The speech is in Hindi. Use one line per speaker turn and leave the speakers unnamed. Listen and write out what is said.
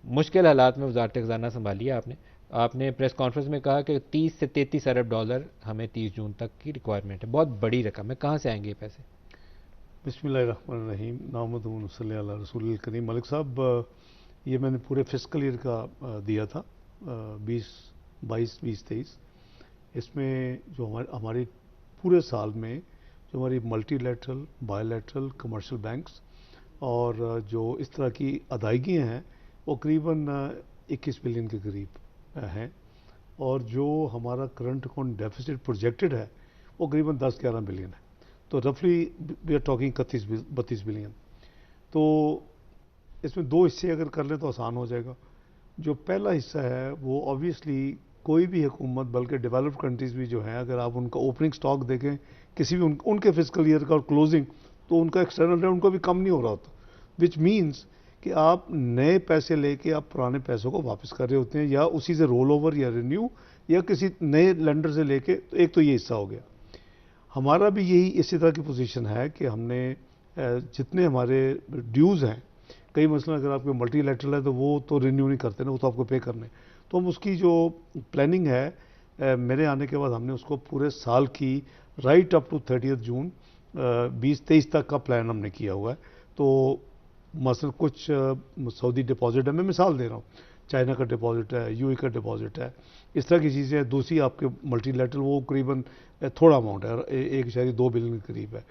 मुश्किल हालात में वजारत ख़जाना संभाली है आपने। आपने प्रेस कॉन्फ्रेंस में कहा कि 30 से 33 अरब डॉलर हमें 30 जून तक की रिक्वायरमेंट है। बहुत बड़ी रकम है, कहाँ से आएंगे ये पैसे?
बिस्मिल्लाहिर्रहमानिर्रहीम नामदून सल्ली अला रसूलिल करीम। मलिक साहब, ये मैंने पूरे फिस्कल ईयर का दिया था, 2022-23। इसमें जो हमारी पूरे साल में जो हमारी मल्टीलैटरल, बायलैटरल, कमर्शियल बैंक्स और जो इस तरह की अदायगियाँ हैं वो करीबन 21 बिलियन के करीब हैं। और जो हमारा करंट अकाउंट डेफिसिट प्रोजेक्टेड है वो करीबन 10-11 बिलियन है। तो रफली वी आर टॉकिंग 31-32 बिलियन। तो इसमें दो हिस्से अगर कर लें तो आसान हो जाएगा। जो पहला हिस्सा है वो ऑब्वियसली कोई भी हुकूमत, बल्कि डेवलप्ड कंट्रीज़ भी जो हैं, अगर आप उनका ओपनिंग स्टॉक देखें किसी भी उनके फिजिकल ईयर का और क्लोजिंग, तो उनका एक्सटर्नल रेट उनका भी कम नहीं हो रहा होता। विच मीन्स कि आप नए पैसे लेके आप पुराने पैसों को वापस कर रहे होते हैं, या उसी से रोल ओवर या रिन्यू, या किसी नए लेंडर से लेके। तो एक तो ये हिस्सा हो गया। हमारा भी यही इसी तरह की पोजीशन है कि हमने जितने हमारे ड्यूज़ हैं, कई मसलन अगर आपके मल्टीलैटरल है तो वो तो रिन्यू नहीं करते ना, वो तो आपको पे करने। तो हम उसकी जो प्लानिंग है, मेरे आने के बाद हमने उसको पूरे साल की राइट अप टू 30 जून 2023 तक का प्लान हमने किया हुआ है। तो मसलन कुछ सऊदी डिपॉजिट है, मैं मिसाल दे रहा हूँ, चाइना का डिपॉजिट है, यूएई का डिपॉजिट है, इस तरह की चीज़ें। दूसरी आपके मल्टीलैटरल वो करीबन थोड़ा अमाउंट है, 1.2 बिलियन के करीब है।